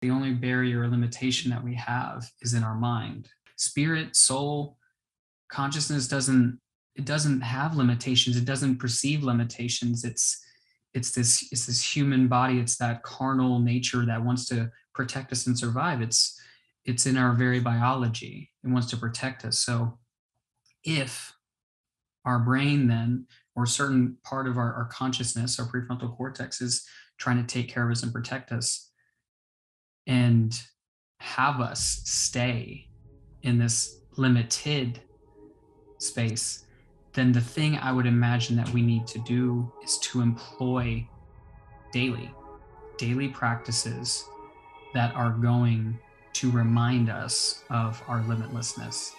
The only barrier or limitation that we have is in our mind. Spirit, soul, consciousness doesn't have limitations. It doesn't perceive limitations. It's this human body. It's that carnal nature that wants to protect us and survive. It's in our very biology. It wants to protect us. So if our brain then, or a certain part of our consciousness, our prefrontal cortex, is trying to take care of us and protect us and have us stay in this limited space, then the thing I would imagine that we need to do is to employ daily practices that are going to remind us of our limitlessness.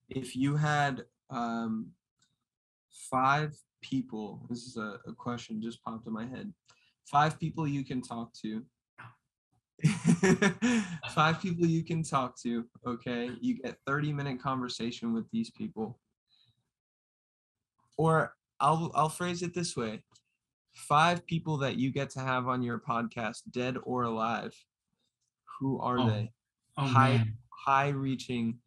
If you had 5 people, this is a question just popped in my head. 5 people you can talk to. 5 people you can talk to, okay? You get 30-minute conversation with these people. Or I'll phrase it this way. 5 people that you get to have on your podcast, dead or alive. Who are they? High reaching.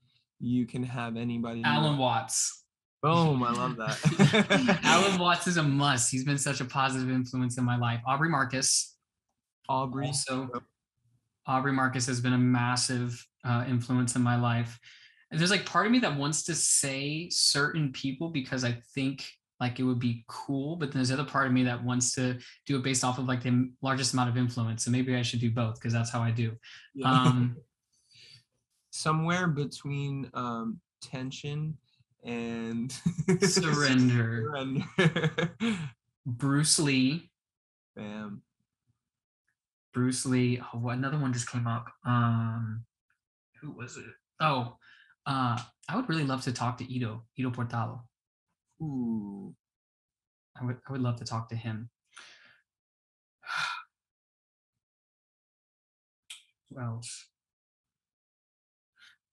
You can have anybody. Alan Watts. Boom, I love that. Alan Watts is a must. He's been such a positive influence in my life. Aubrey Marcus. Also, Aubrey Marcus has been a massive influence in my life. And there's like part of me that wants to say certain people because I think like it would be cool, but there's other part of me that wants to do it based off of like the largest amount of influence. So maybe I should do both because that's how I do. Yeah. Somewhere between tension and surrender. Bruce Lee. Bam. Bruce Lee. Oh, another one just came up. Who was it? Oh, I would really love to talk to Ido Portalo. Ooh. I would love to talk to him. Who else?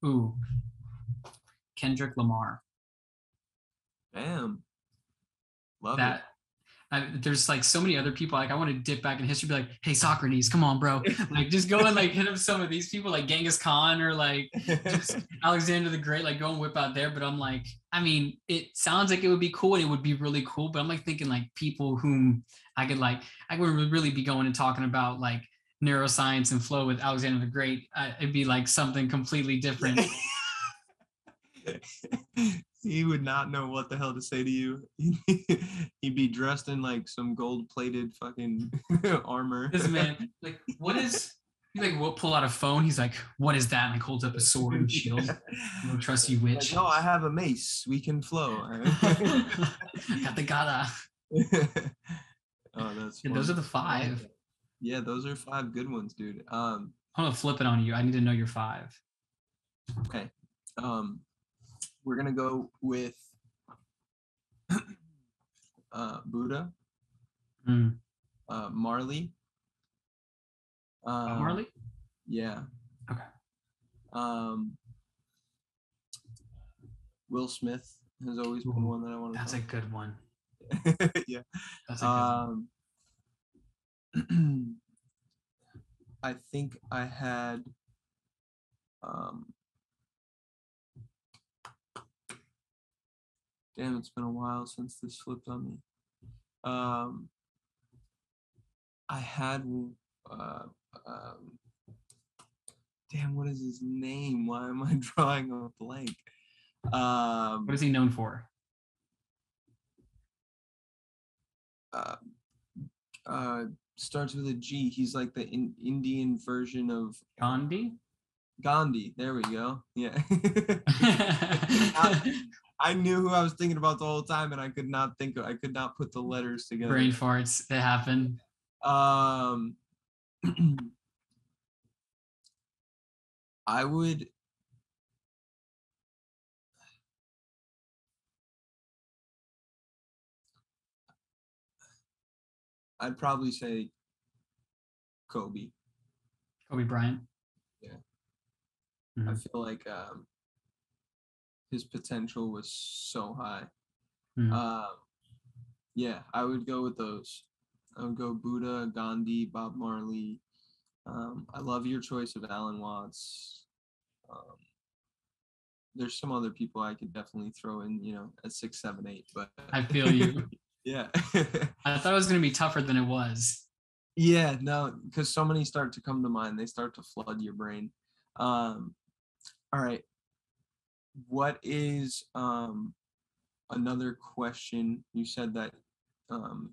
Ooh. Kendrick Lamar. Bam. Love that. There's like so many other people. Like I want to dip back in history, be like, hey Socrates, come on, bro. Like just go and like hit up some of these people, like Genghis Khan or like just Alexander the Great. Like go and whip out there. But I'm like, I mean, it sounds like it would be cool and it would be really cool. But I'm like thinking like people whom I would really be going and talking about like neuroscience and flow with Alexander the Great. It'd be like something completely different. He would not know what the hell to say to you. He'd be dressed in like some gold-plated fucking armor. This man, like, what is? He like will pull out a phone. He's like, "What is that?" And like holds up a sword and shield. I don't trust you, witch. Like, no, I have a mace. We can flow. Got the gata. Oh, that's. Yeah, those are the 5. Yeah, those are 5 good ones, dude. I'm gonna flip it on you. I need to know your 5. Okay. We're gonna go with Buddha, Marley. Marley? Yeah. Okay. Will Smith has always been one that I want to. That's a good one. Yeah. That's a good one. I think I had. Damn, it's been a while since this flipped on me. I had, damn, what is his name? Why am I drawing a blank? What is he known for? Starts with a G. He's like the Indian version of Gandhi. Gandhi. There we go. Yeah. I knew who I was thinking about the whole time, and I could not put the letters together. Brain farts. They happen. I'd probably say Kobe Bryant. Yeah. Mm-hmm. I feel like his potential was so high. Mm. Yeah, I would go with those. I would go Buddha, Gandhi, Bob Marley. I love your choice of Alan Watts. Um, there's some other people I could definitely throw in, at 6, 7, 8, but I feel you. yeah. I thought it was going to be tougher than it was. Yeah, no, because so many start to come to mind. They start to flood your brain. All right. What is another question? You said that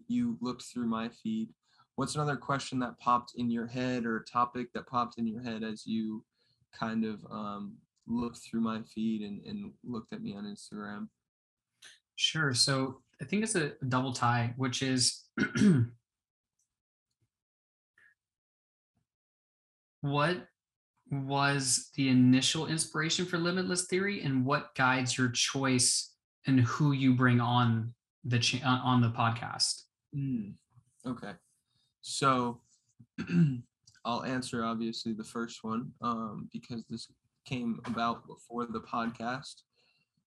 you looked through my feed. What's another question that popped in your head, or a topic that popped in your head as you kind of looked through my feed and looked at me on Instagram? Sure. So I think it's a double tie, which is what was the initial inspiration for Limitless Theory, and what guides your choice and who you bring on on the podcast? Okay. So I'll answer obviously the first one because this came about before the podcast.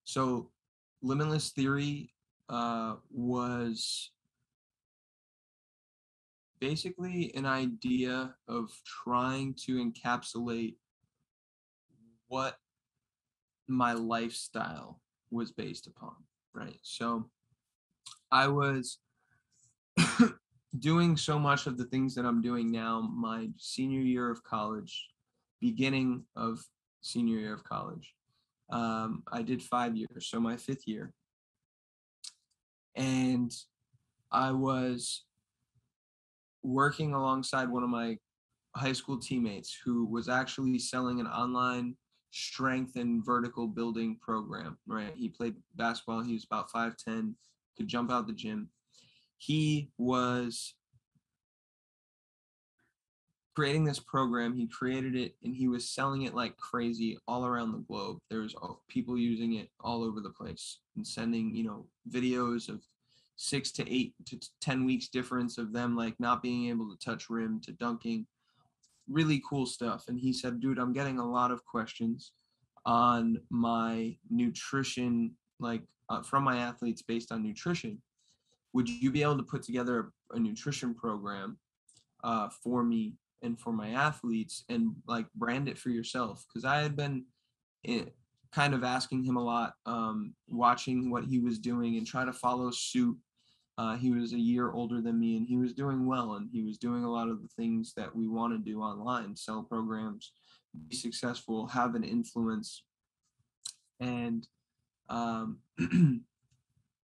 So Limitless Theory was basically an idea of trying to encapsulate what my lifestyle was based upon, right? So I was doing so much of the things that I'm doing now my senior year of college, beginning of senior year of college. I did 5 years, so my 5th year. And I was working alongside one of my high school teammates who was actually selling an online strength and vertical building program, right? He played basketball. He was about 5'10", could jump out the gym. He was creating this program. He created it and he was selling it like crazy all around the globe. There's people using it all over the place and sending, videos of 6 to 8 to 10 weeks difference of them like not being able to touch rim to dunking. Really cool stuff. And he said, dude, I'm getting a lot of questions on my nutrition, like from my athletes based on nutrition. Would you be able to put together a nutrition program for me and for my athletes and like brand it for yourself? Because I had been kind of asking him a lot, watching what he was doing and try to follow suit. He was a year older than me and he was doing well, and he was doing a lot of the things that we want to do online, sell programs, be successful, have an influence. And I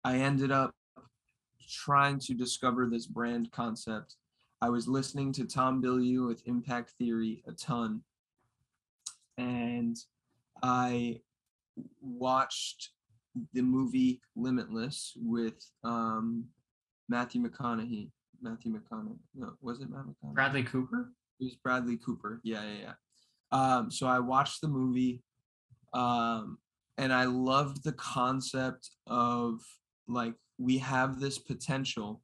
ended up trying to discover this brand concept. I was listening to Tom Bilyeu with Impact Theory a ton, and I watched the movie Limitless with Matthew McConaughey. No, was it Matt McConaughey? Bradley Cooper? It was Bradley Cooper. Yeah. So I watched the movie, and I loved the concept of like we have this potential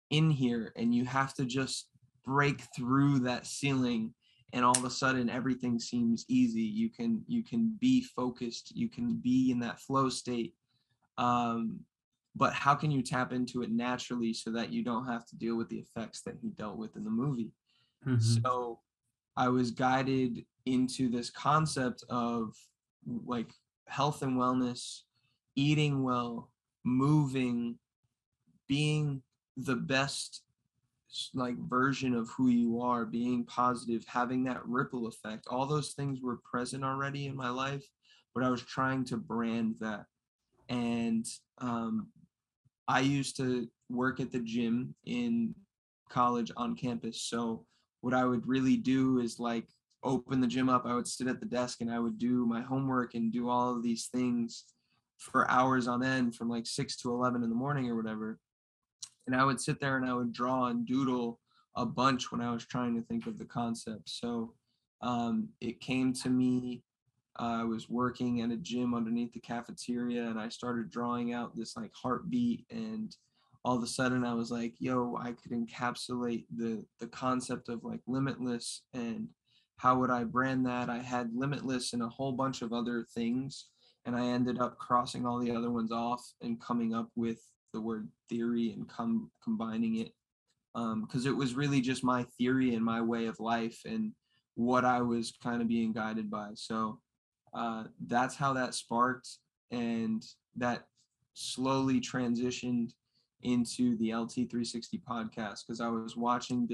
in here, and you have to just break through that ceiling, and all of a sudden everything seems easy. You can be focused. You can be in that flow state. But how can you tap into it naturally so that you don't have to deal with the effects that he dealt with in the movie? Mm-hmm. So I was guided into this concept of like health and wellness, eating well, moving, being the best like version of who you are, being positive, having that ripple effect. All those things were present already in my life, but I was trying to brand that. And I used to work at the gym in college on campus. So what I would really do is like open the gym up. I would sit at the desk and I would do my homework and do all of these things for hours on end from like 6 to 11 in the morning or whatever. And I would sit there and I would draw and doodle a bunch when I was trying to think of the concept. So it came to me. I was working at a gym underneath the cafeteria and I started drawing out this like heartbeat, and all of a sudden I was like, yo, I could encapsulate the concept of like limitless, and how would I brand that? I had limitless and a whole bunch of other things, and I ended up crossing all the other ones off and coming up with the word theory and combining it, because it was really just my theory and my way of life and what I was kind of being guided by. So that's how that sparked, and that slowly transitioned into the LT360 podcast, because I was watching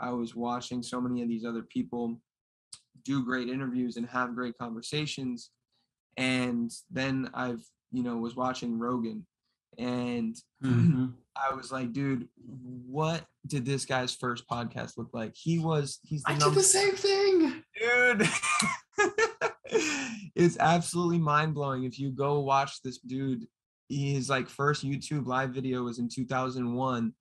I was watching so many of these other people do great interviews and have great conversations. And then was watching Rogan, and Mm-hmm. I was like, dude, what did this guy's first podcast look like? He's the I did the same thing. Dude. It's absolutely mind-blowing. If you go watch this dude, his like first YouTube live video was in 2001,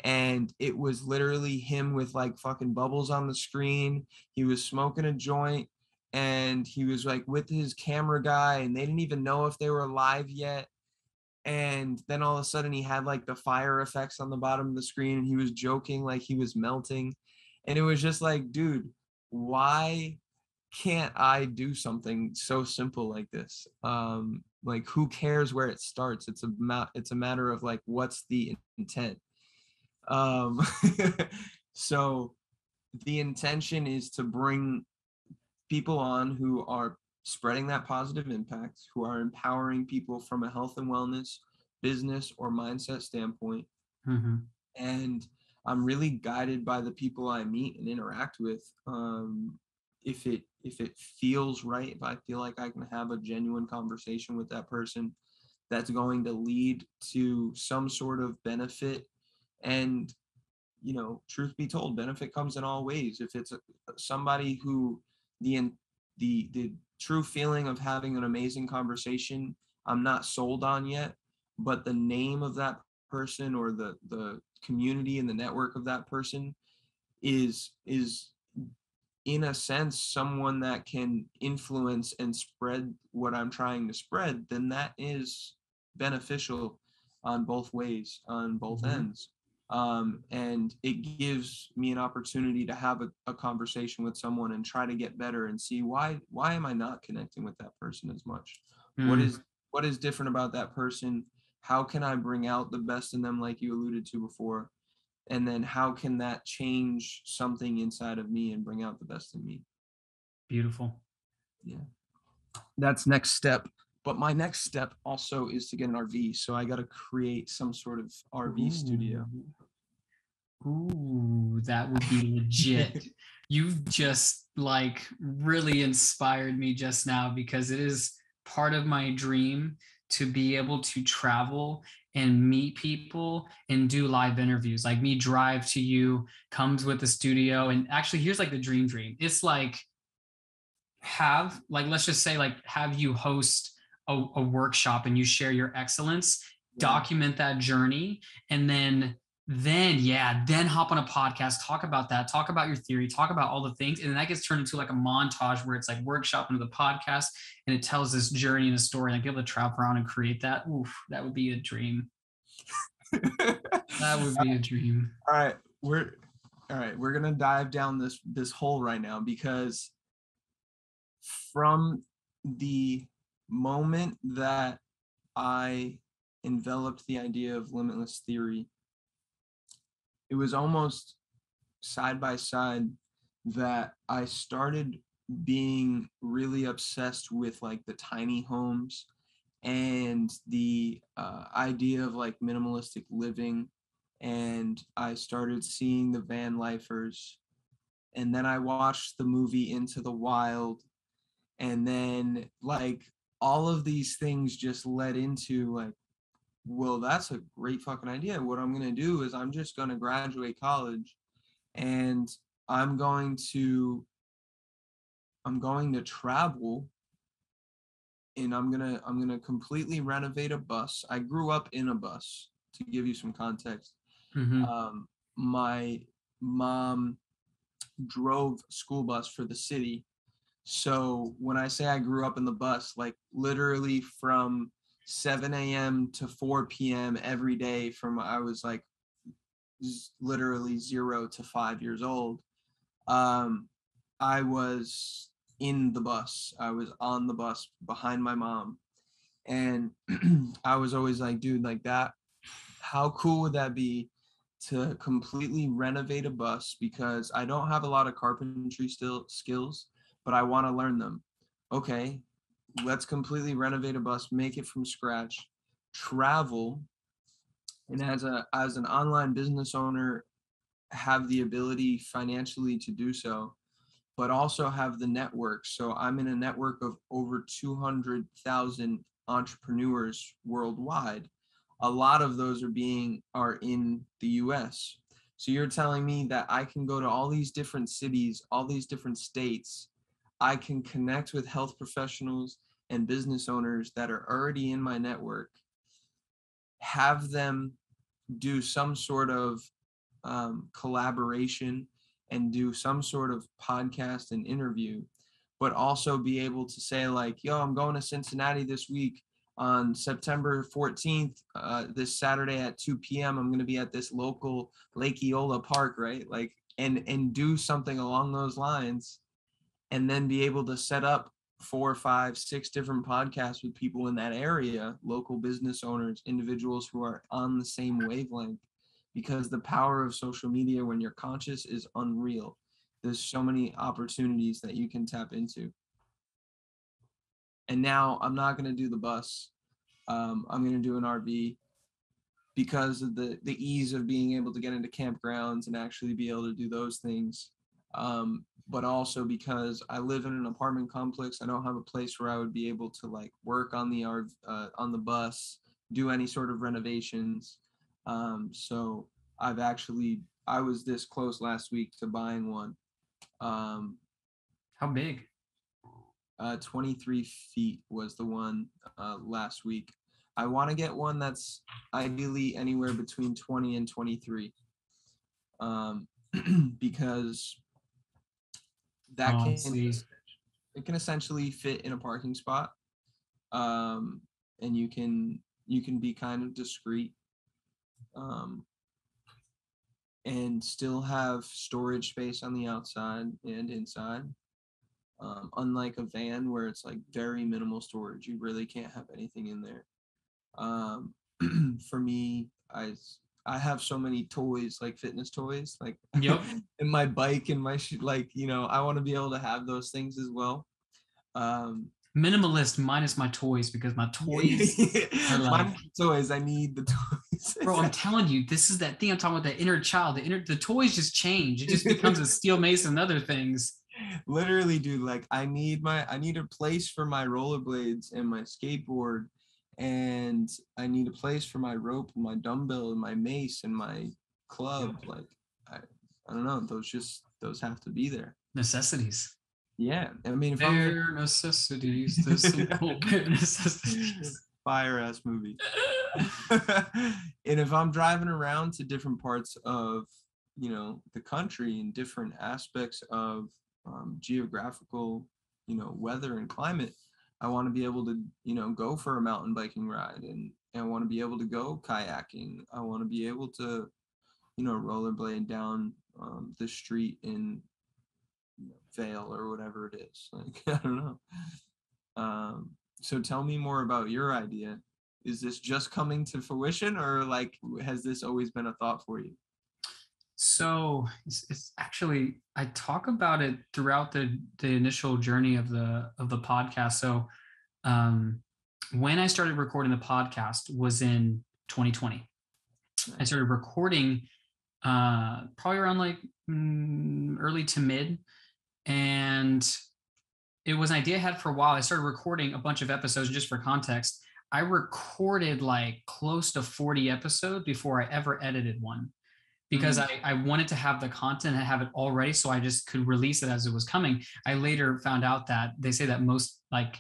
and it was literally him with like fucking bubbles on the screen. He was smoking a joint, and he was like with his camera guy, and they didn't even know if they were live yet. And then all of a sudden he had like the fire effects on the bottom of the screen, and he was joking like he was melting. And it was just like, dude, why can't I do something so simple like this? Like, who cares where it starts? It's a matter of like, what's the intent? um so the intention is to bring people on who are spreading that positive impact, who are empowering people from a health and wellness, business, or mindset standpoint. Mm-hmm. And I'm really guided by the people I meet and interact with. If it feels right, if I feel like I can have a genuine conversation with that person that's going to lead to some sort of benefit. And truth be told, benefit comes in all ways. If it's somebody who the true feeling of having an amazing conversation, I'm not sold on yet, but the name of that person, or the community and the network of that person is in a sense someone that can influence and spread what I'm trying to spread, then that is beneficial on both ways, on both Mm-hmm. ends. And it gives me an opportunity to have a conversation with someone and try to get better and see why am I not connecting with that person as much? Mm. What is different about that person? How can I bring out the best in them, like you alluded to before? And then how can that change something inside of me and bring out the best in me? Beautiful. Yeah, that's next step. But my next step also is to get an RV, so I got to create some sort of RV studio. Ooh, that would be legit. You've just like really inspired me just now, because it is part of my dream to be able to travel and meet people and do live interviews. Like me drive to you, comes with the studio. And actually, here's like the dream. It's like let's just say like have you host a workshop and you share your excellence, document that journey, and then hop on a podcast, talk about that, talk about your theory, talk about all the things, and then that gets turned into like a montage where it's like workshop into the podcast, and it tells this journey and a story, and like be able to travel around and create that. Oof, that would be a dream. That would be a dream. All right, we're gonna dive down this hole right now, because from the moment that I enveloped the idea of limitless theory, it was almost side by side that I started being really obsessed with like the tiny homes and the idea of like minimalistic living. And I started seeing the van lifers, and then I watched the movie Into the Wild, and then like all of these things just led into like, well, that's a great fucking idea. What I'm going to do is I'm just going to graduate college, and I'm going to travel, and I'm going to completely renovate a bus. I grew up in a bus, to give you some context. Mm-hmm. My mom drove school bus for the city. So when I say I grew up in the bus, like literally from 7 a.m. to 4 p.m. every day, from I was like literally 0 to 5 years old, I was in the bus. I was on the bus behind my mom. And I was always like, dude, like that, how cool would that be to completely renovate a bus? Because I don't have a lot of carpentry skills, but I want to learn them. Okay, let's completely renovate a bus, make it from scratch, travel, and as an online business owner, have the ability financially to do so, but also have the network. So I'm in a network of over 200,000 entrepreneurs worldwide. A lot of those are in the US. So you're telling me that I can go to all these different cities, all these different states. I can connect with health professionals and business owners that are already in my network, have them do some sort of collaboration and do some sort of podcast and interview, but also be able to say like, yo, I'm going to Cincinnati this week on September 14th, this Saturday at 2 p.m. I'm going to be at this local Lake Eola Park, right? Like, and do something along those lines, and then be able to set up 4, 5, 6 different podcasts with people in that area, local business owners, individuals who are on the same wavelength, because the power of social media when you're conscious is unreal. There's so many opportunities that you can tap into. And now I'm not going to do the bus. I'm going to do an RV because of the ease of being able to get into campgrounds and actually be able to do those things. But also because I live in an apartment complex, I don't have a place where I would be able to like work on the bus, do any sort of renovations. So I was this close last week to buying one. How big? 23 feet was the one last week. I want to get one that's ideally anywhere between 20 and 23, because that it can essentially fit in a parking spot, and you can be kind of discreet, and still have storage space on the outside and inside. Unlike a van where it's like very minimal storage, you really can't have anything in there. For me, I have so many toys, like fitness toys, like yep. and my bike and my like, you know, I want to be able to have those things as well. Minimalist minus my toys, because my toys are like toys. I need the toys. Bro, I'm telling you, this is that thing I'm talking about, the inner child. The toys just change. It just becomes a steel mace and other things. Literally, dude, like I need a place for my rollerblades and my skateboard, and I need a place for my rope and my dumbbell and my mace and my club. Like I don't know, those have to be there. Necessities. Yeah, I mean, if bare necessities, the simple bare necessities. Fire ass movie. And if I'm driving around to different parts of, you know, the country and different aspects of geographical, you know, weather and climate, I want to be able to, you know, go for a mountain biking ride, and I want to be able to go kayaking. I want to be able to, you know, rollerblade down the street in Vale or whatever it is. Like, I don't know. So tell me more about your idea. Is this just coming to fruition, or like has this always been a thought for you? So it's actually, I talk about it throughout the initial journey of the podcast. So when I started recording the podcast was in 2020. I started recording probably around like early to mid, and it was an idea I had for a while. I started recording a bunch of episodes. Just for context, I recorded like close to 40 episodes before I ever edited one, because I wanted to have the content and have it all ready so I just could release it as it was coming. I later found out that they say that most like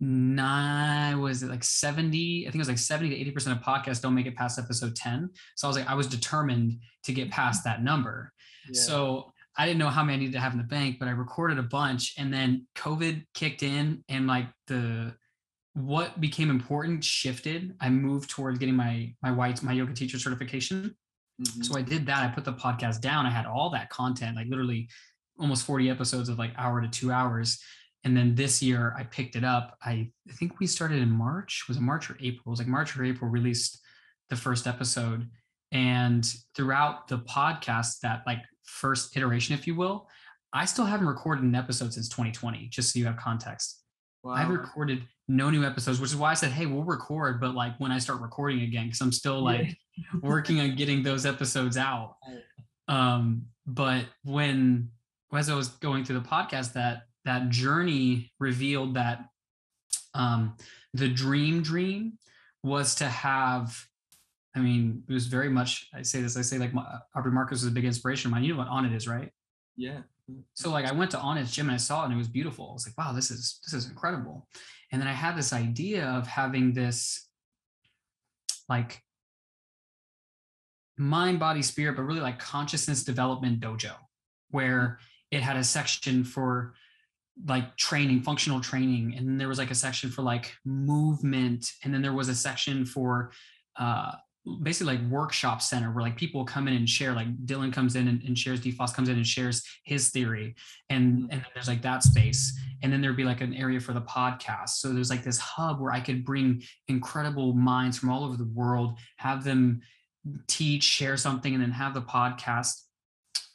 70, I think it was like 70 to 80% of podcasts don't make it past episode 10. So I was determined to get past that number. Yeah. So I didn't know how many I needed to have in the bank, but I recorded a bunch, and then COVID kicked in, and like what became important shifted. I moved towards getting my yoga teacher certification. Mm-hmm. So I did that. I put the podcast down. I had all that content, like literally almost 40 episodes of like hour to 2 hours. And then this year I picked it up. I think we started in March. Was it March or April? It was like March or April, released the first episode. And throughout the podcast, that like first iteration, if you will, I still haven't recorded an episode since 2020, just so you have context. Wow. I've recorded no new episodes, which is why I said, hey, we'll record, but like when I start recording again, because I'm still like working on getting those episodes out. But as I was going through the podcast, that journey revealed that the dream was to have, I mean, it was very much, I say like Aubrey Marcus was a big inspiration of mine. You know what On It is, right? Yeah. So like I went to On It's gym and I saw it and it was beautiful. I was like, wow, this is incredible. And then I had this idea of having this like mind, body, spirit, but really like consciousness development dojo, where it had a section for like training, functional training. And then there was like a section for like movement. And then there was a section for basically like workshop center where like people come in and share, like Dylan comes in and shares, DeFoss comes in and shares his theory. And then there's like that space. And then there'd be like an area for the podcast. So there's like this hub where I could bring incredible minds from all over the world, have them teach, share something, and then have the podcast.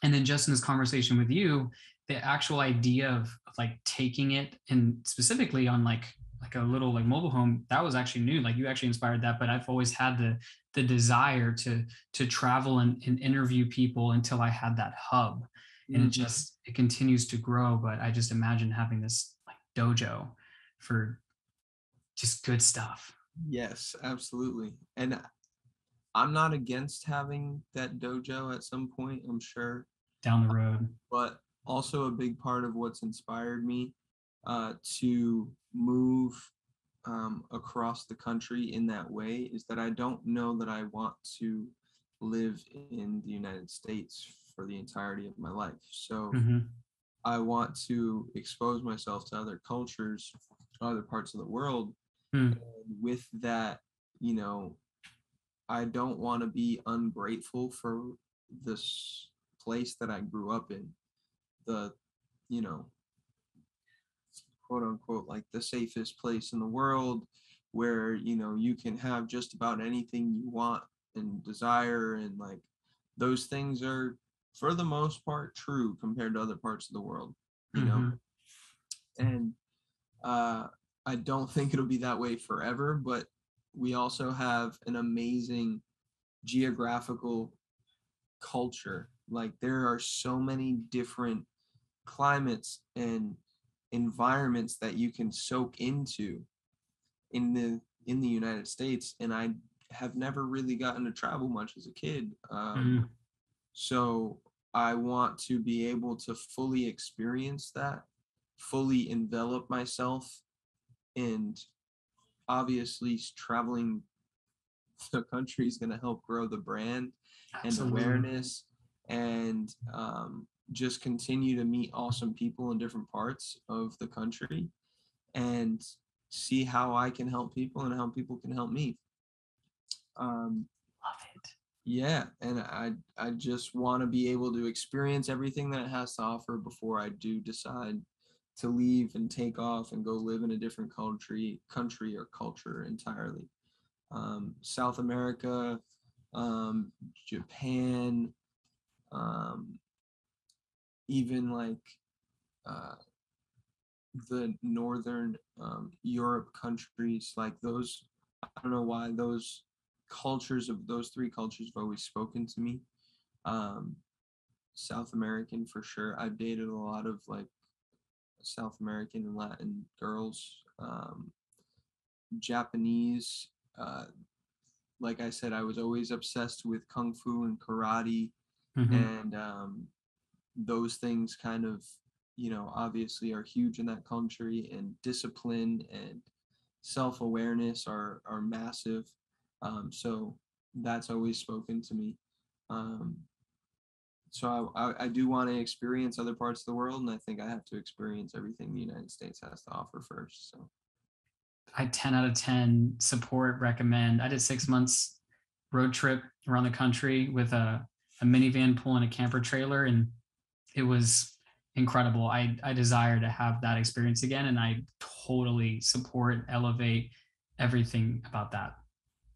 And then just in this conversation with you, the actual idea of like taking it and specifically on like a little like mobile home, that was actually new. Like you actually inspired that, but I've always had the desire to travel and interview people until I had that hub. And it continues to grow. But I just imagine having this like dojo for just good stuff. Yes, absolutely. And I'm not against having that dojo at some point, I'm sure. Down the road. But also a big part of what's inspired me to move across the country in that way is that I don't know that I want to live in the United States for the entirety of my life. So I want to expose myself to other cultures, other parts of the world. And with that, you know, I don't want to be ungrateful for this place that I grew up in, the, you know, quote unquote, like the safest place in the world where, you know, you can have just about anything you want and desire. And like those things are for the most part true compared to other parts of the world, you know? And I don't think it'll be that way forever, but we also have an amazing geographical culture. Like there are so many different climates and environments that you can soak into in the United States, and I have never really gotten to travel much as a kid. So I want to be able to fully experience that, fully envelop myself, and obviously traveling the country is going to help grow the brand and awareness, and just continue to meet awesome people in different parts of the country and see how I can help people and how people can help me. Love it. Yeah, and I just want to be able to experience everything that it has to offer before I do decide to leave and take off and go live in a different country or culture entirely. South America, Japan, even like the northern Europe countries, like those, I don't know why those cultures of those three cultures have always spoken to me. South American for sure. I've dated a lot of like South American and Latin girls. Japanese, like I said, I was always obsessed with kung fu and karate, and those things kind of, you know, obviously are huge in that country, and discipline and self-awareness are massive. So that's always spoken to me. So I do want to experience other parts of the world, and I think I have to experience everything the United States has to offer first. So I 10 out of 10 support, recommend. I did 6 months road trip around the country with a minivan pulling a camper trailer, and it was incredible. I desire to have that experience again, and I totally support, elevate everything about that.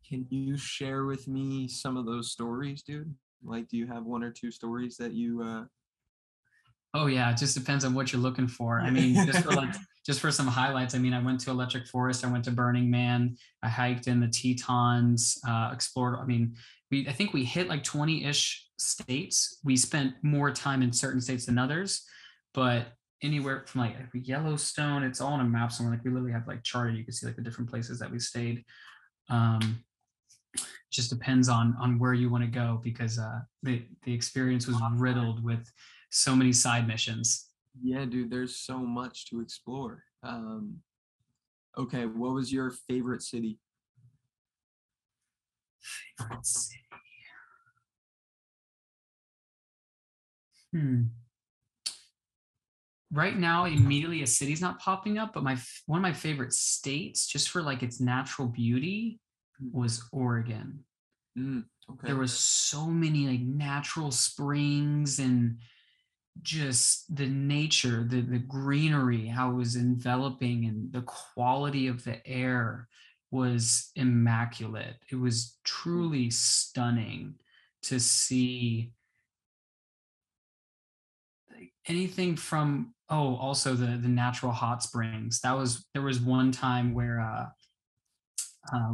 Can you share with me some of those stories, dude? Like, do you have one or two stories that you Oh yeah, it just depends on what you're looking for. I mean, just for some highlights. I mean, I went to Electric Forest. I went to Burning Man. I hiked in the Tetons. Explored. I mean, I think we hit like 20-ish states. We spent more time in certain states than others, but anywhere from like Yellowstone, it's all on a map somewhere. Like we literally have like charted. You can see like the different places that we stayed. Um, just depends on where you want to go because the experience was riddled with so many side missions. Yeah, dude, there's so much to explore. Okay, what was your favorite city? Favorite city. Hmm. Right now, immediately a city's not popping up, but one of my favorite states, just for like its natural beauty, was Oregon. Okay. There was so many like natural springs and just the nature, the greenery, how it was enveloping, and the quality of the air was immaculate. It was truly stunning to see anything from also the natural hot springs. There was one time where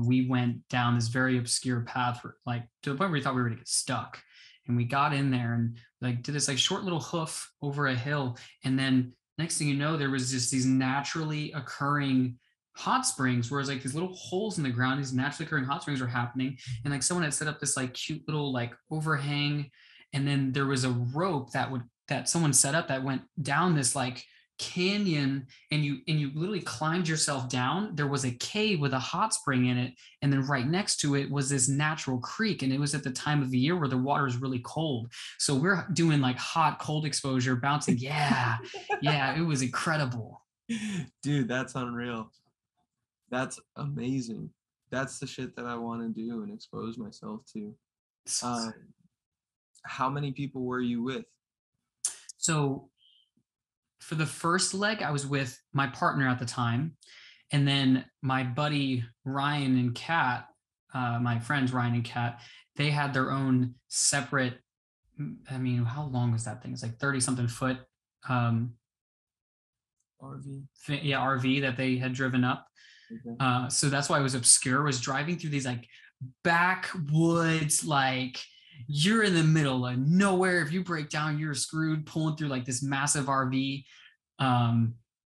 we went down this very obscure path, like to the point where we thought we were going to get stuck. And we got in there and like did this like short little hoof over a hill. And then next thing you know, there was just these naturally occurring hot springs, whereas like these little holes in the ground, these naturally occurring hot springs were happening. And like someone had set up this like cute little like overhang. And then there was a rope that someone set up that went down this like canyon, and you literally climbed yourself down. There was a cave with a hot spring in it, and then right next to it was this natural creek, and it was at the time of the year where the water is really cold, so we're doing like hot cold exposure bouncing. Yeah, it was incredible. Dude, that's unreal. That's amazing. That's the shit that I want to do and expose myself to. How many people were you with? So for the first leg, I was with my partner at the time, and then my buddy Ryan and Kat, my friends Ryan and Kat, they had their own separate. I mean, how long was that thing? It's like 30 something foot RV. RV that they had driven up. Okay. So that's why it was obscure. Was driving through these like backwoods, like you're in the middle of nowhere. If you break down, you're screwed. Pulling through like this massive RV.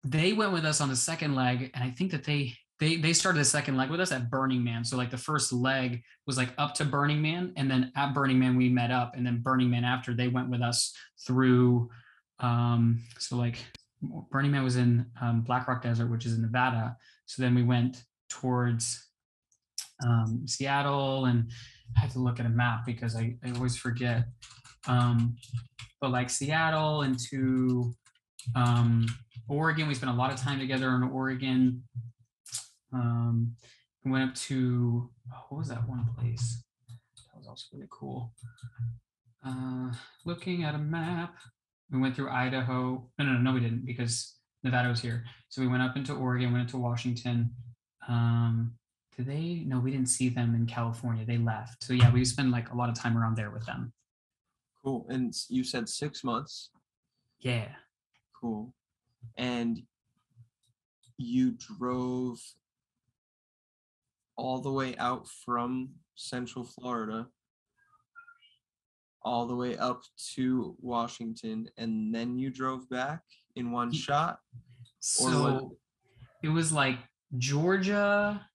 They went with us on the second leg, and I think that they started the second leg with us at Burning Man. So like the first leg was like up to Burning Man, and then at Burning Man we met up, and then Burning Man after they went with us through. So like Burning Man was in Black Rock Desert, which is in Nevada. So then we went towards Seattle, and I had to look at a map because I always forget. But like Seattle into Oregon, we spent a lot of time together in Oregon. We went up to, what was that one place? That was also really cool. Looking at a map, we went through Idaho. No, we didn't, because Nevada was here. So we went up into Oregon, went into Washington. No, we didn't see them in California. They left. So yeah, we spent like a lot of time around there with them. Cool. And you said 6 months. Yeah. Cool. And you drove all the way out from Central Florida, all the way up to Washington, and then you drove back in one shot? So it was like Georgia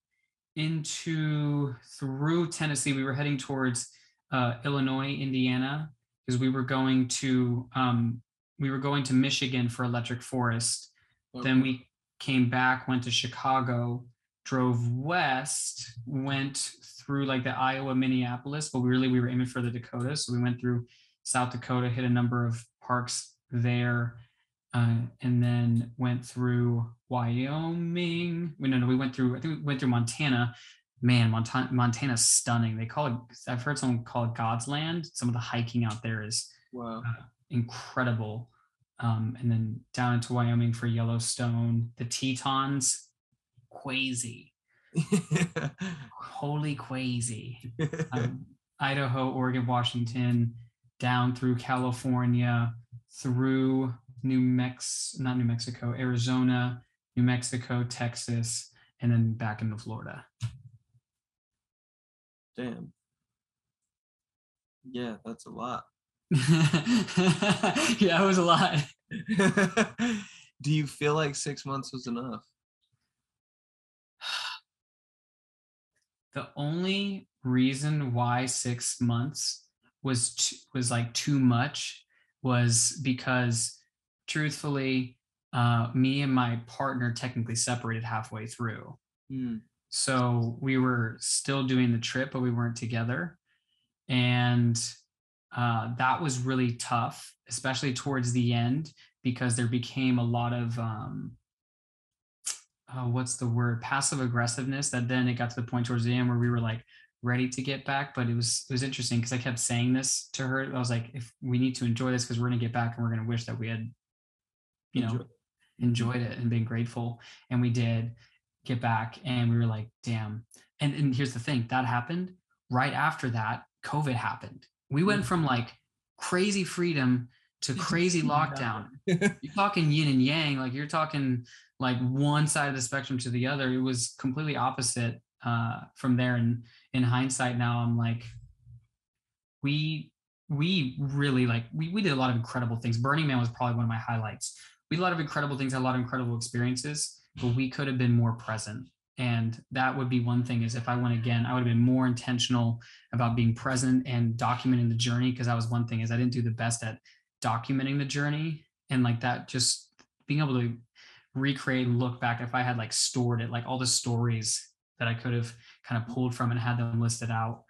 through Tennessee. We were heading towards Illinois, Indiana, because we were going to Michigan for Electric Forest. Okay. Then we came back, went to Chicago, drove west, went through like the Iowa, Minneapolis, but we were aiming for the Dakotas. So we went through South Dakota, hit a number of parks there, and then went through Wyoming. We went through Montana. Man, Montana's stunning. They call it, I've heard someone call it God's land. Some of the hiking out there is incredible. and then down into Wyoming for Yellowstone. The Tetons, crazy, holy crazy. Idaho, Oregon, Washington, down through California, through not New Mexico, Arizona, New Mexico, Texas, and then back into Florida. Damn. Yeah, that's a lot. Yeah, it was a lot. Do you feel like 6 months was enough? The only reason why 6 months was like too much was because, truthfully, me and my partner technically separated halfway through. So we were still doing the trip, but we weren't together. And that was really tough, especially towards the end, because there became a lot of what's the word, passive aggressiveness, that then it got to the point towards the end where we were like ready to get back. But it was interesting because I kept saying this to her. I was like, if we need to enjoy this, because we're going to get back and we're going to wish that we had, enjoyed it and been grateful. And we did get back, and we were like, damn. And here's the thing, that happened right after that COVID happened. We went from like crazy freedom to crazy lockdown. You're talking yin and yang, like you're talking like one side of the spectrum to the other. It was completely opposite from there. And in hindsight now, I'm like, we really like, we did a lot of incredible things. Burning Man was probably one of my highlights. We did a lot of incredible things, had a lot of incredible experiences, but we could have been more present. And that would be one thing, is if I went again, I would have been more intentional about being present and documenting the journey. Because that was one thing, is I didn't do the best at documenting the journey. And like that, just being able to recreate and look back, if I had like stored it, like all the stories that I could have kind of pulled from and had them listed out.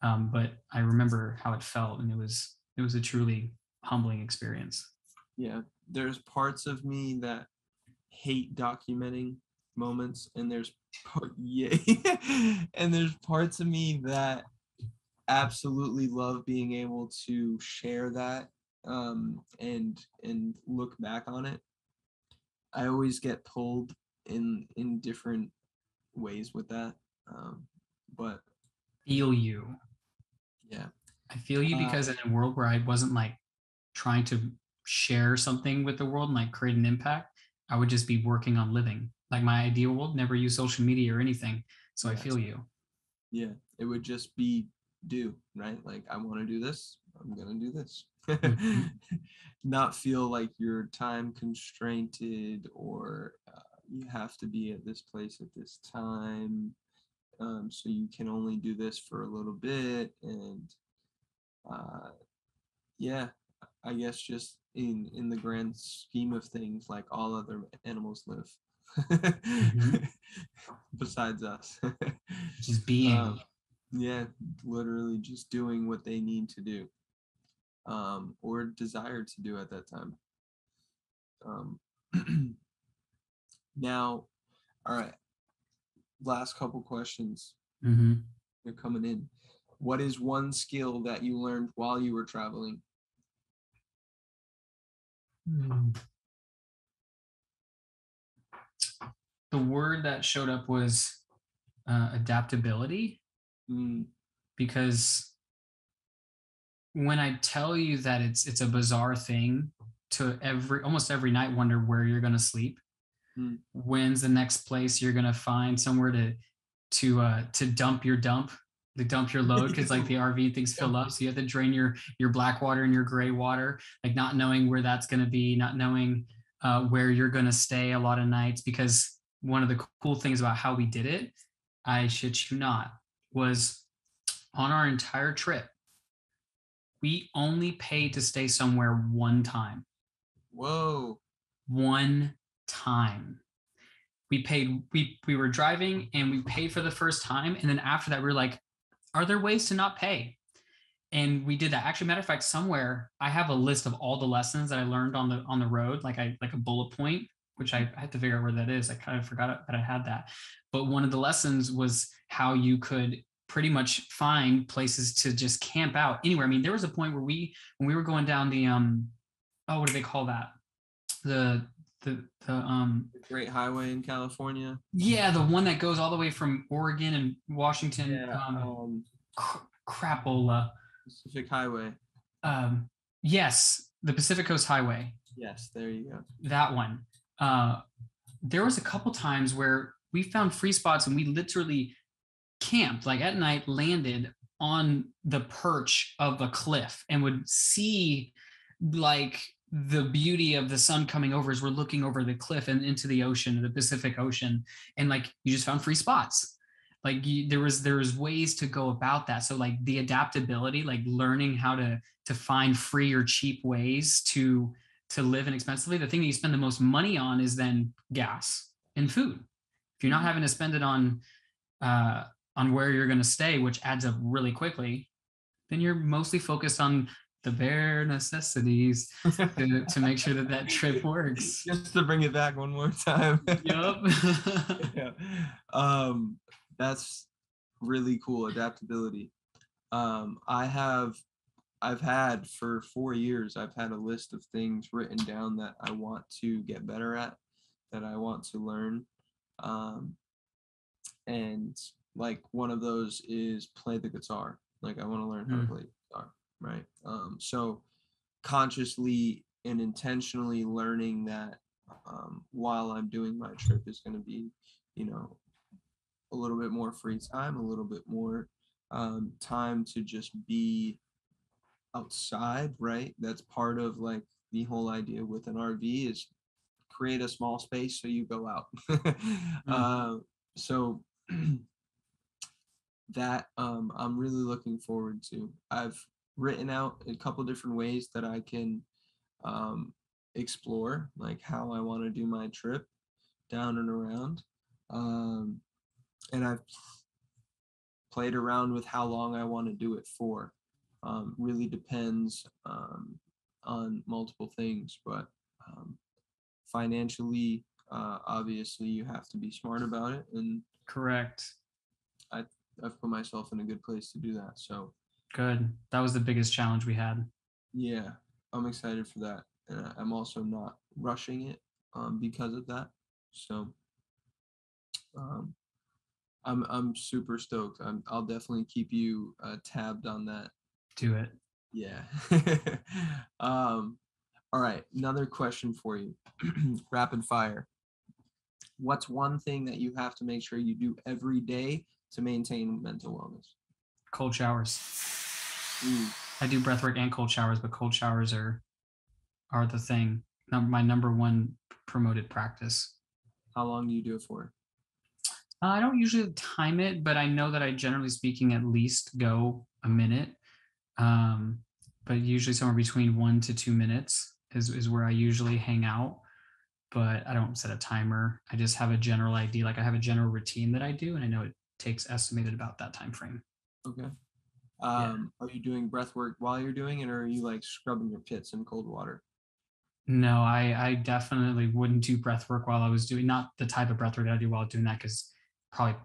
But I remember how it felt, and it was a truly humbling experience. Yeah, there's parts of me that hate documenting moments, and there's and there's parts of me that absolutely love being able to share that and look back on it. I always get pulled in different ways with that, but feel you. Yeah, I feel you, because in a world where I wasn't like trying to share something with the world and like create an impact, I would just be working on living. Like my ideal world, never use social media or anything. So I feel you. Yeah, it would just be do, right? Like, I want to do this, I'm gonna do this. Not feel like you're time constrained, or you have to be at this place at this time, so you can only do this for a little bit. And yeah, I guess just in the grand scheme of things, like all other animals live. Besides us. Just being. Yeah, literally just doing what they need to do, or desire to do at that time. Now, all right, last couple questions. They're coming in. What is one skill that you learned while you were traveling? The word that showed up was adaptability. Because when I tell you that it's a bizarre thing to almost every night wonder where you're going to sleep, when's the next place you're going to find somewhere to dump your load, because like the RV things fill up, so you have to drain your black water and your gray water, like not knowing where that's going to be, not knowing where you're going to stay a lot of nights. Because one of the cool things about how we did it, I shit you not, was on our entire trip, we only paid to stay somewhere one time. Whoa. One time. We were driving and we paid for the first time. And then after that, we were like, are there ways to not pay? And we did that. Actually, matter of fact, somewhere I have a list of all the lessons that I learned on the road, like a bullet point, which I had to figure out where that is. I kind of forgot that I had that. But one of the lessons was how you could pretty much find places to just camp out anywhere. I mean, there was a point where when we were going down the what do they call that? the The Great Highway in California. Yeah, the one that goes all the way from Oregon and Washington. Yeah. Crapola. Pacific Highway. Yes, the Pacific Coast Highway. Yes, there you go. That one. There was a couple times where we found free spots and we literally camped, like at night, landed on the perch of a cliff and would see like the beauty of the sun coming over as we're looking over the cliff and into the ocean, the Pacific Ocean. And like you just found free spots. Like there was ways to go about that. So like the adaptability, like learning how to find free or cheap ways to live inexpensively. The thing that you spend the most money on is then gas and food. If you're not having to spend it on where you're going to stay, which adds up really quickly, then you're mostly focused on the bare necessities to make sure that trip works. Just to bring it back one more time. Yep. Yeah. That's really cool, adaptability. I've had for 4 years, I've had a list of things written down that I want to get better at, that I want to learn. And like one of those is play the guitar. Like I want to learn how to play the guitar, right? So consciously and intentionally learning that while I'm doing my trip is going to be, a little bit more free time, a little bit more time to just be outside, right? That's part of like the whole idea with an RV is create a small space so you go out. So that I'm really looking forward to. I've written out a couple different ways that I can explore, like how I want to do my trip down and around. And I've played around with how long I want to do it for. Really depends on multiple things, but financially, obviously, you have to be smart about it. And correct. I've put myself in a good place to do that. So good. That was the biggest challenge we had. Yeah, I'm excited for that, and I'm also not rushing it because of that. So I'm super stoked. I'll definitely keep you tabbed on that. Do it. Yeah. All right, another question for you. Rapid fire. What's one thing that you have to make sure you do every day to maintain mental wellness? Cold showers. I do breathwork and cold showers, but cold showers are the thing. My number one promoted practice. How long do you do it for? I don't usually time it, but I know that I generally speaking at least go a minute. But usually somewhere between 1 to 2 minutes is where I usually hang out. But I don't set a timer. I just have a general idea. Like I have a general routine that I do, and I know it takes estimated about that time frame. Okay. Are you doing breath work while you're doing it, or are you like scrubbing your pits in cold water? No, I definitely wouldn't do breath work while I was doing, not the type of breath work that I do while doing that, because probably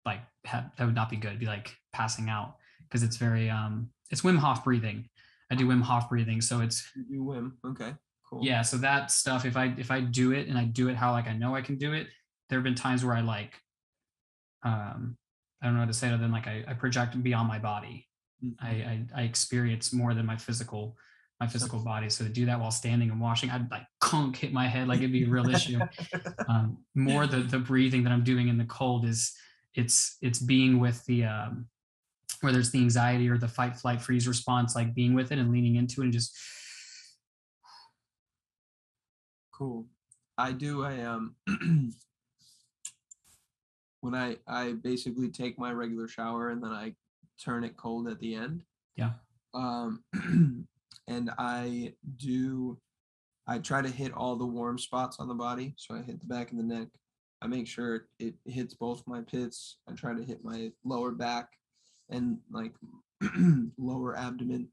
like that would not be good. It'd be like passing out, because it's very it's Wim Hof breathing. I do Wim Hof breathing, so it's you do Wim. Okay, cool. Yeah, so that stuff, if I do it and I do it how like I know I can do it, there have been times where I like I don't know how to say it other than like I project beyond my body. Mm-hmm. I experience more than my physical body. So to do that while standing and washing, I'd like hit my head, like it'd be a real issue. More the breathing that I'm doing in the cold is it's being with the whether it's the anxiety or the fight, flight, freeze response, like being with it and leaning into it and just. Cool. I do a when I basically take my regular shower and then I turn it cold at the end. Yeah. And I try to hit all the warm spots on the body. So I hit the back of the neck. I make sure it hits both my pits. I try to hit my lower back and like lower abdomen.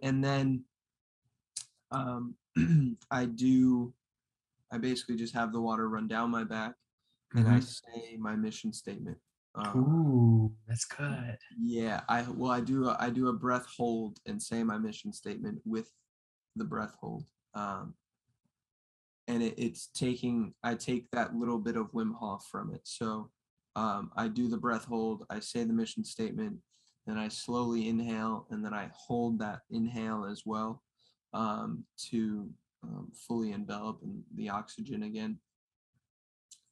And then I basically just have the water run down my back, and I say my mission statement. Ooh, that's good. Yeah, I do a breath hold and say my mission statement with the breath hold. and I take that little bit of Wim Hof from it. So I do the breath hold, I say the mission statement, then I slowly inhale, and then I hold that inhale as well, to fully envelop in the oxygen again.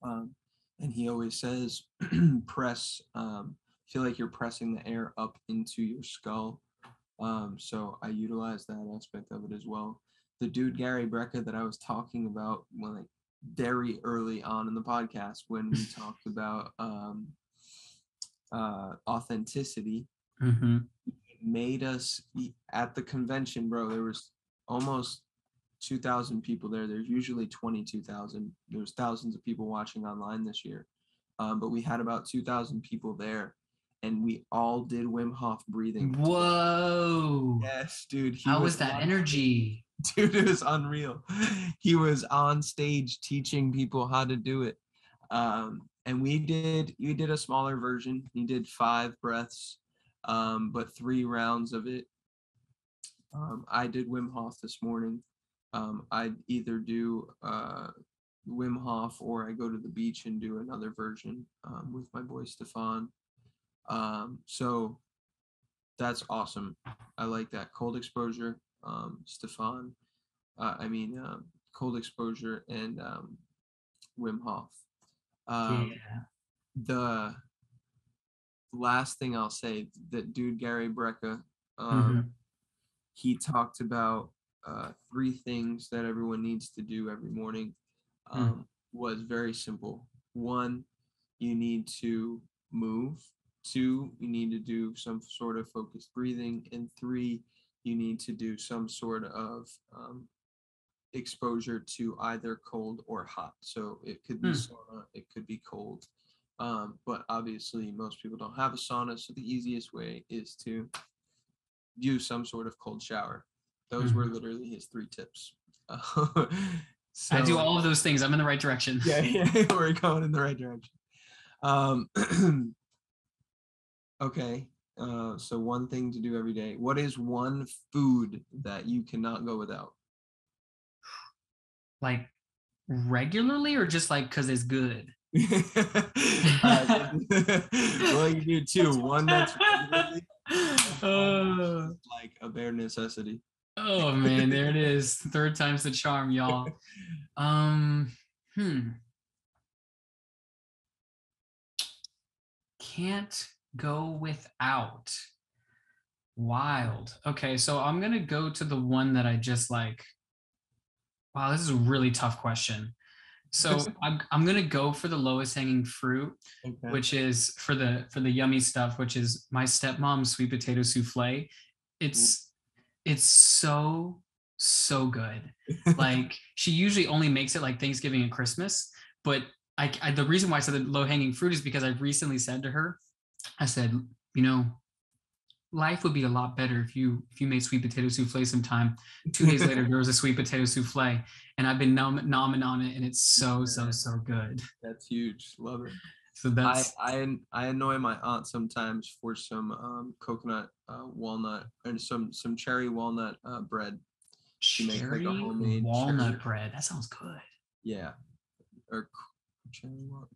And he always says, feel like you're pressing the air up into your skull. So I utilize that aspect of it as well. The dude Gary Brecka that I was talking about very early on in the podcast, when we talked about authenticity, made us at the convention, bro. There was almost 2,000 people there. There's usually 22,000. There's thousands of people watching online this year, but we had about 2,000 people there, and we all did Wim Hof breathing. Whoa! Yes, dude. How was that energy? Dude, it was unreal. He was on stage teaching people how to do it, and we did a smaller version. He did 5 breaths, but 3 rounds of it. I did Wim Hof this morning. I'd either do Wim Hof, or I go to the beach and do another version with my boy Stefan. So that's awesome. I like that. Cold exposure, Stefan. Cold exposure and Wim Hof. The last thing I'll say, that dude Gary Brecka, he talked about 3 things that everyone needs to do every morning. Was very simple. 1, you need to move. 2, you need to do some sort of focused breathing. And 3, you need to do some sort of exposure to either cold or hot. So it could be sauna, it could be cold. But obviously most people don't have a sauna, so the easiest way is to do some sort of cold shower. Those were literally his 3 tips. So, I do all of those things. I'm in the right direction. Yeah, we're going in the right direction. Okay, so one thing to do every day. What is one food that you cannot go without? Like regularly, or just like because it's good? Well, you do 2. One that's regularly, like a bare necessity. Oh man, there it is. 3rd time's the charm, y'all. Can't go without. Wild. Okay, so I'm gonna go to the one that I just like. Wow, this is a really tough question. So I'm gonna go for the lowest hanging fruit, which is for the yummy stuff, which is my stepmom's sweet potato souffle. It's so good. Like, she usually only makes it like Thanksgiving and Christmas, but I the reason why I said the low hanging fruit is because I recently said to her, I said, life would be a lot better if you made sweet potato souffle sometime. 2 days later, there was a sweet potato souffle, and I've been nomming on it, and it's so good. That's huge. Love it. So that's I annoy my aunt sometimes for some coconut walnut, and some cherry walnut bread. She makes like a homemade walnut bread. That sounds good. Yeah, or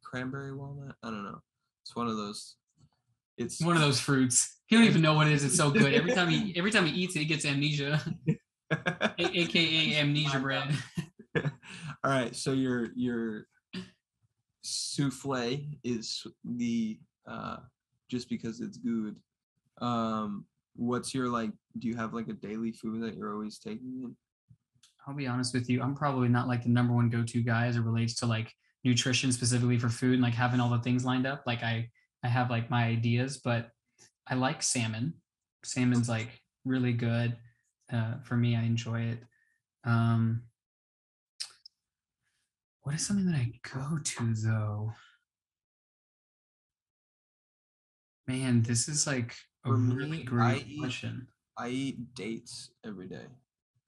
cranberry walnut. I don't know. It's one of those. It's one of those fruits. He don't even know what it is. It's so good. Every time he eats it, he gets amnesia, aka amnesia bread. All right, so your souffle is the just because it's good. What's your do you have like a daily food that you're always taking in? I'll be honest with you, I'm probably not like the number one go-to guy as it relates to like nutrition specifically for food and like having all the things lined up. Like I have like my ideas, but I like salmon. Salmon's like really good. For me, I enjoy it. What is something that I go to though? Man, this is like a really great question. I eat dates every day.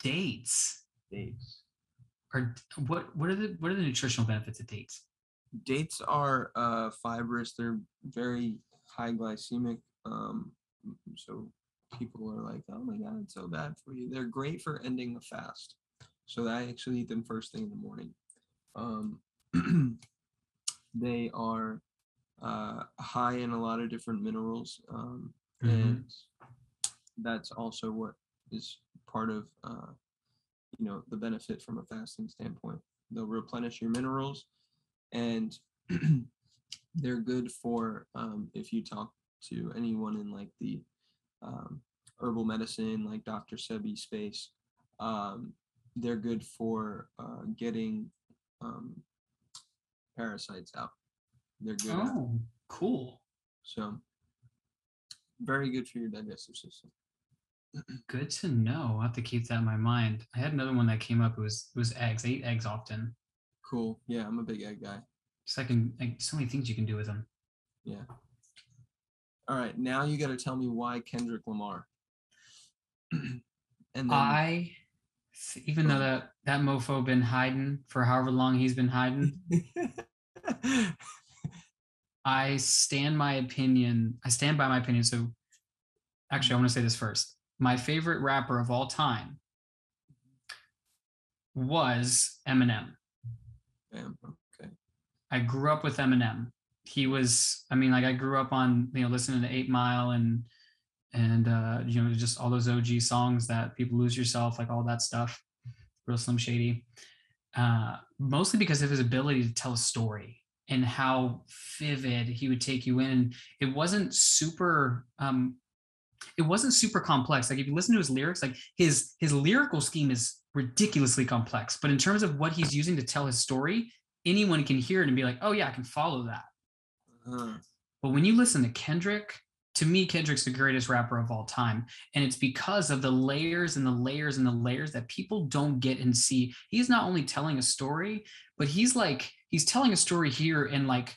Dates? Dates. What are the nutritional benefits of dates? Dates are fibrous. They're very high glycemic. So people are like, oh my God, it's so bad for you. They're great for ending a fast. So I actually eat them first thing in the morning. Um, they are high in a lot of different minerals, and that's also what is part of the benefit from a fasting standpoint. They'll replenish your minerals, and they're good for if you talk to anyone in like the herbal medicine, like Dr. Sebi space. They're good for getting parasites out. They're good at it. Oh, cool. So very good for your digestive system. Good to know. I'll have to keep that in my mind. I had another one that came up. It was eggs. I eat eggs often. Cool. Yeah, I'm a big egg guy. So so many things you can do with them. Yeah. All right, now you got to tell me why Kendrick Lamar. And then even though that mofo been hiding for however long he's been hiding, I stand by my opinion. So actually, I want to say this first. My favorite rapper of all time was Eminem. Okay. I grew up with Eminem. He was, I grew up on, listening to 8 Mile and just all those OG songs that People Lose Yourself, like all that stuff, Real Slim Shady. Mostly because of his ability to tell a story and how vivid he would take you in. It wasn't super complex. Like if you listen to his lyrics, like his lyrical scheme is ridiculously complex, but in terms of what he's using to tell his story, anyone can hear it and be like, oh yeah, I can follow that. But when you listen to Kendrick, to me, Kendrick's the greatest rapper of all time. And it's because of the layers and the layers and the layers that people don't get and see. He's not only telling a story, but he's telling a story here and like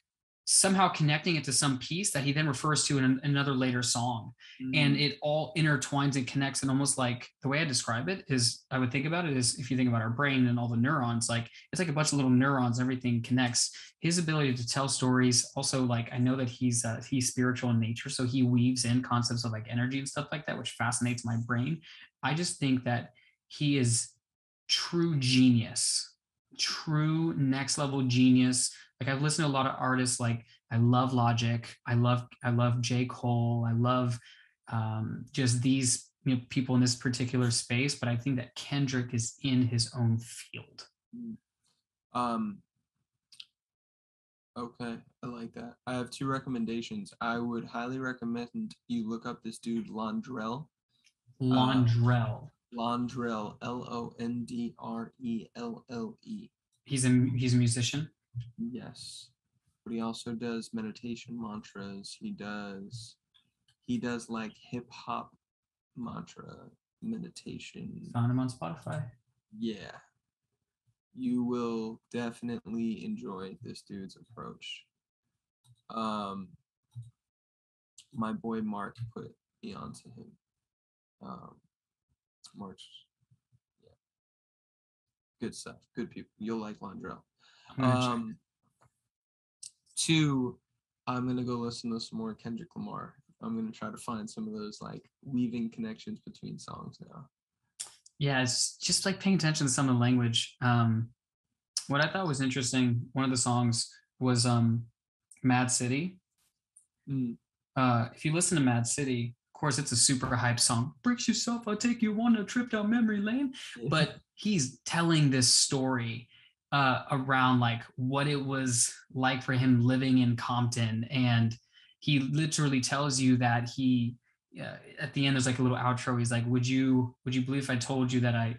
somehow connecting it to some piece that he then refers to in another later song. And it all intertwines and connects. And almost like the way I describe it is, I would think about it is, if you think about our brain and all the neurons, like it's like a bunch of little neurons, everything connects. His ability to tell stories, also, like, I know that he's spiritual in nature, so he weaves in concepts of like energy and stuff like that, which fascinates my brain. I just think that he is true genius, true next level genius. Like I've listened to a lot of artists, like I love Logic, I love J. Cole, I love just these people in this particular space, but I think that Kendrick is in his own field. Okay, I like that. I have 2 recommendations. I would highly recommend you look up this dude Londrelle. Londrelle, Londrelle. He's a musician. Yes, but he also does meditation mantras. He does like hip hop mantra meditation. Found him on Spotify. Yeah, you will definitely enjoy this dude's approach. My boy Mark put me onto him. March, yeah, good stuff. Good people. You'll like Londrelle. 2, I'm gonna go listen to some more Kendrick Lamar. I'm gonna try to find some of those like weaving connections between songs now. Yeah, it's just like paying attention to some of the language. What I thought was interesting, one of the songs was Mad City. If you listen to Mad City, of course, it's a super hype song. Brace yourself, I'll take you on a trip down memory lane. But he's telling this story around like what it was like for him living in Compton. And he literally tells you that he, at the end, there's like a little outro. He's like, would you believe if I told you that I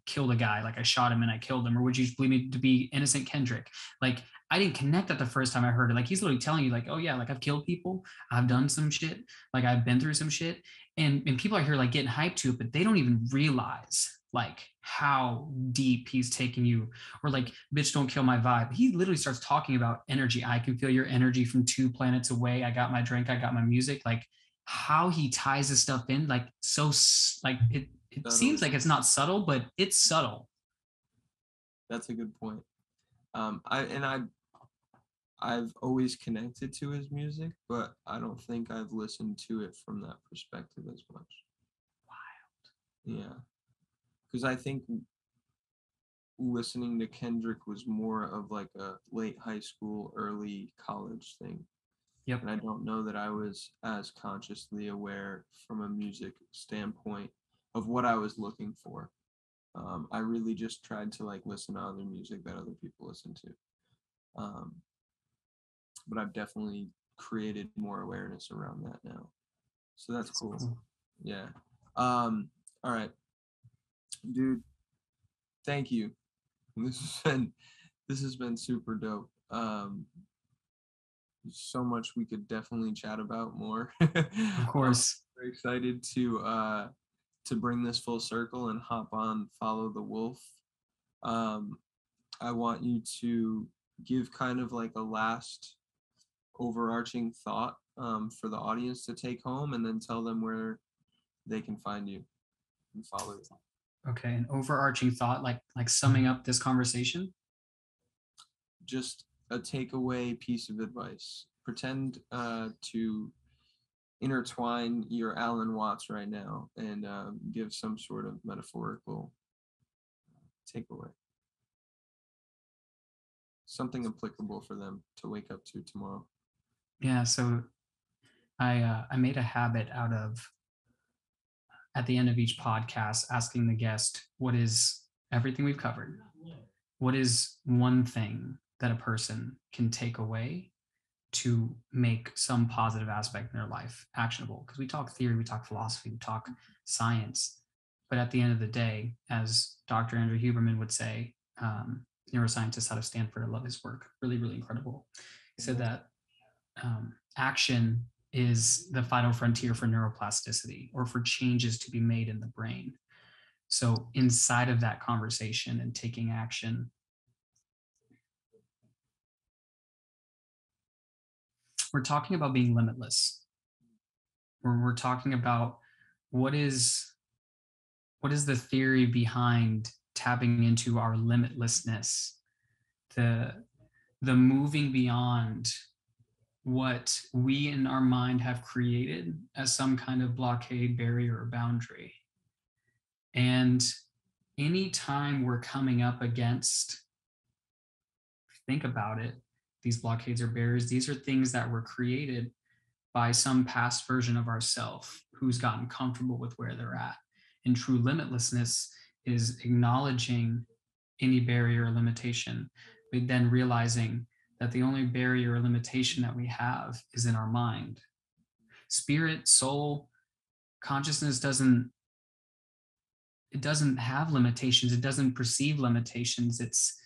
killed a guy, like I shot him and I killed him? Or would you believe me to be innocent Kendrick? Like, I didn't connect that the first time I heard it. Like he's literally telling you like, oh yeah, like I've killed people. I've done some shit. Like I've been through some shit. And people are here like getting hyped to it, but they don't even realize like how deep he's taking you. Or like, bitch, don't kill my vibe. He literally starts talking about energy. I can feel your energy from 2 planets away. I got my drink. I got my music. Like how he ties this stuff in, like so like it seems like it's not subtle, but it's subtle. That's a good point. I've always connected to his music, but I don't think I've listened to it from that perspective as much. Wild. Yeah. Because I think listening to Kendrick was more of like a late high school, early college thing. Yep. And I don't know that I was as consciously aware from a music standpoint of what I was looking for. I really just tried to like listen to other music that other people listen to. But I've definitely created more awareness around that now. So that's cool. Yeah. All right. Dude, thank you. This has been super dope. So much we could definitely chat about more. Of course. I'm very excited to bring this full circle and hop on Follow the Wolf. I want you to give kind of like a last overarching thought for the audience to take home, and then tell them where they can find you and follow you. Okay, an overarching thought, like summing up this conversation. Just a takeaway piece of advice. Pretend to intertwine your Alan Watts right now and give some sort of metaphorical takeaway. Something applicable for them to wake up to tomorrow. Yeah, so I made a habit out of, at the end of each podcast, asking the guest, what is everything we've covered? What is one thing that a person can take away to make some positive aspect in their life actionable? Because we talk theory, we talk philosophy, we talk science, but at the end of the day, as Dr. Andrew Huberman would say, neuroscientist out of Stanford, I love his work, really, really incredible. He said that action is the final frontier for neuroplasticity, or for changes to be made in the brain. So inside of that conversation and taking action, we're talking about being limitless. We're talking about what is the theory behind tapping into our limitlessness, the moving beyond what we in our mind have created as some kind of blockade, barrier, or boundary. And anytime we're coming up against, think about it, these blockades or barriers, these are things that were created by some past version of ourself who's gotten comfortable with where they're at. And true limitlessness is acknowledging any barrier or limitation, but then realizing that the only barrier or limitation that we have is in our mind. Spirit, soul, consciousness doesn't have limitations. It doesn't perceive limitations. It's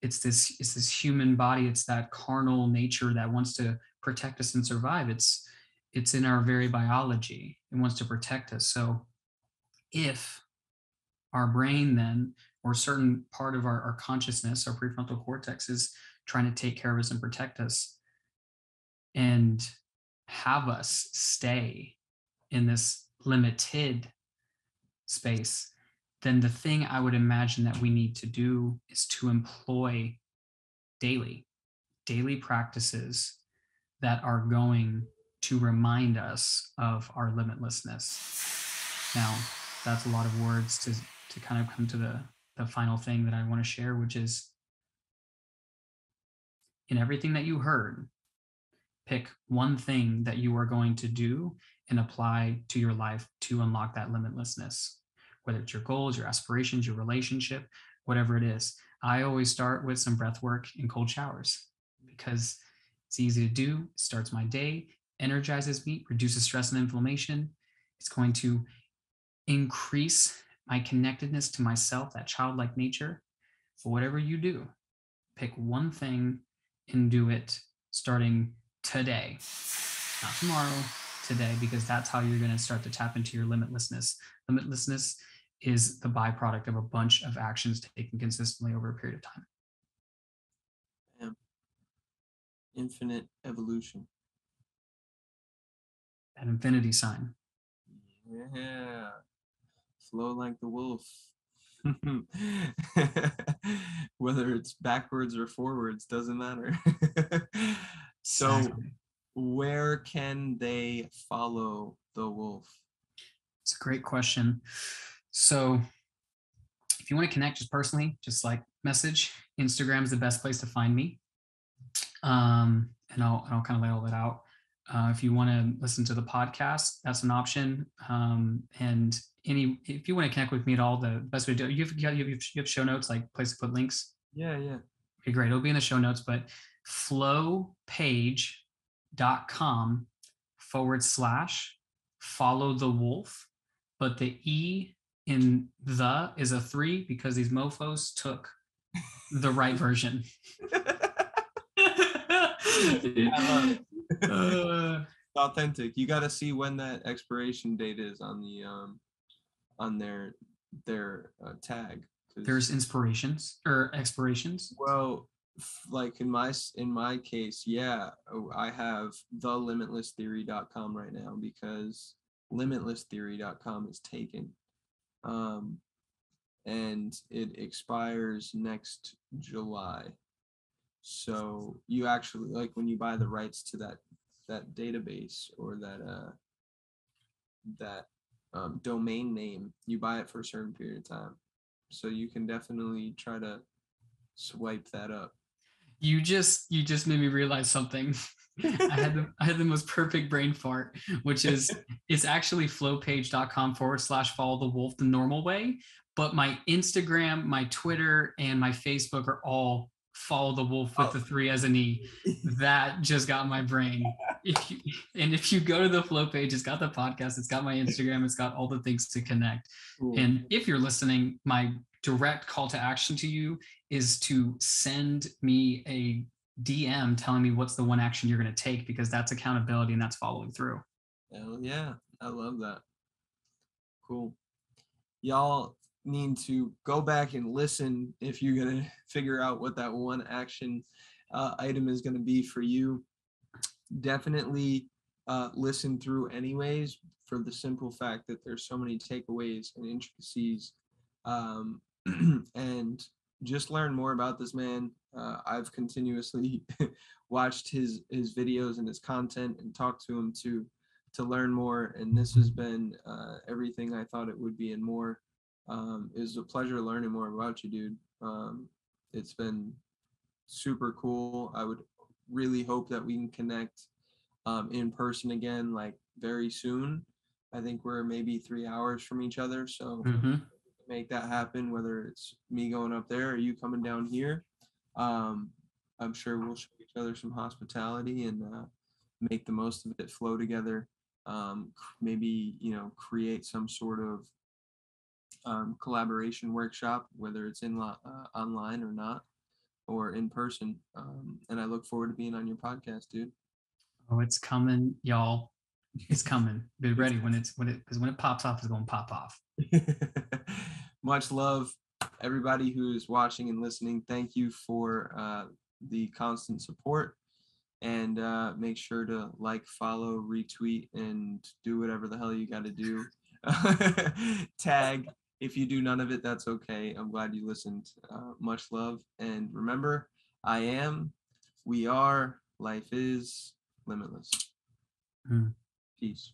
this human body. It's that carnal nature that wants to protect us and survive. It's in our very biology. It wants to protect us. So if our brain then, or a certain part of our consciousness, our prefrontal cortex, is trying to take care of us and protect us and have us stay in this limited space, then the thing I would imagine that we need to do is to employ daily practices that are going to remind us of our limitlessness. Now, that's a lot of words to kind of come to the final thing that I want to share, which is, in everything that you heard, pick one thing that you are going to do and apply to your life to unlock that limitlessness, whether it's your goals, your aspirations, your relationship, whatever it is. I always start with some breath work and cold showers because it's easy to do. It starts my day, energizes me, reduces stress and inflammation. It's going to increase my connectedness to myself, that childlike nature. So whatever you do, pick one thing and do it starting today, not tomorrow, today, because that's how you're going to start to tap into your limitlessness. Limitlessness is the byproduct of a bunch of actions taken consistently over a period of time. Yeah. Infinite evolution. An infinity sign. Yeah. Flow like the wolf. Whether it's backwards or forwards, doesn't matter. So, exactly. Where can they follow the wolf? It's a great question. So if you want to connect just personally, just like message. Instagram is the best place to find me. And I'll kind of lay all that out. If you want to listen to the podcast, that's an option. And if you want to connect with me at all, the best way to do it, you have show notes, like place to put links. Yeah. Okay, great. It'll be in the show notes, but flowpage.com/follow the wolf. But the E in the is a 3 because these mofos took the right version. I love it. Authentic. You got to see when that expiration date is on the on their tag. There's inspirations or expirations. Well, like in my case, yeah, I have thelimitlesstheory.com right now because limitlesstheory.com is taken. And it expires next July. So you actually, like, when you buy the rights to that database or that domain name, you buy it for a certain period of time. So you can definitely try to swipe that up. You just made me realize something. I had the most perfect brain fart, which is it's actually flowpage.com/follow the wolf the normal way, but my Instagram, my Twitter, and my Facebook are all follow the wolf with the 3 as an E. That just got my brain. If you go to the Flow page, it's got the podcast, it's got my Instagram, it's got all the things to connect. Cool. And if you're listening, my direct call to action to you is to send me a DM telling me what's the one action you're going to take, because that's accountability and that's following through. Hell yeah. I love that. Cool. Y'all need to go back and listen if you're going to figure out what that one action item is going to be for you. Definitely listen through anyways, for the simple fact that there's so many takeaways and intricacies, and just learn more about this man. I've continuously watched his videos and his content and talked to him to learn more, and this has been everything I thought it would be and more. It was a pleasure learning more about you, dude. It's been super cool. I would really hope that we can connect in person again, like very soon. I think we're maybe 3 hours from each other, so make that happen, whether it's me going up there or you coming down here. I'm sure we'll show each other some hospitality and make the most of it, flow together. Maybe, create some sort of collaboration workshop, whether it's online or not, or in person. And I look forward to being on your podcast, dude. Oh, it's coming, y'all. It's coming. Be ready because when it pops off, it's going to pop off. Much love, everybody who is watching and listening. Thank you for the constant support, and make sure to like, follow, retweet, and do whatever the hell you got to do. Tag. If you do none of it, that's okay. I'm glad you listened. Much love, and remember, I am, we are, life is limitless. Peace.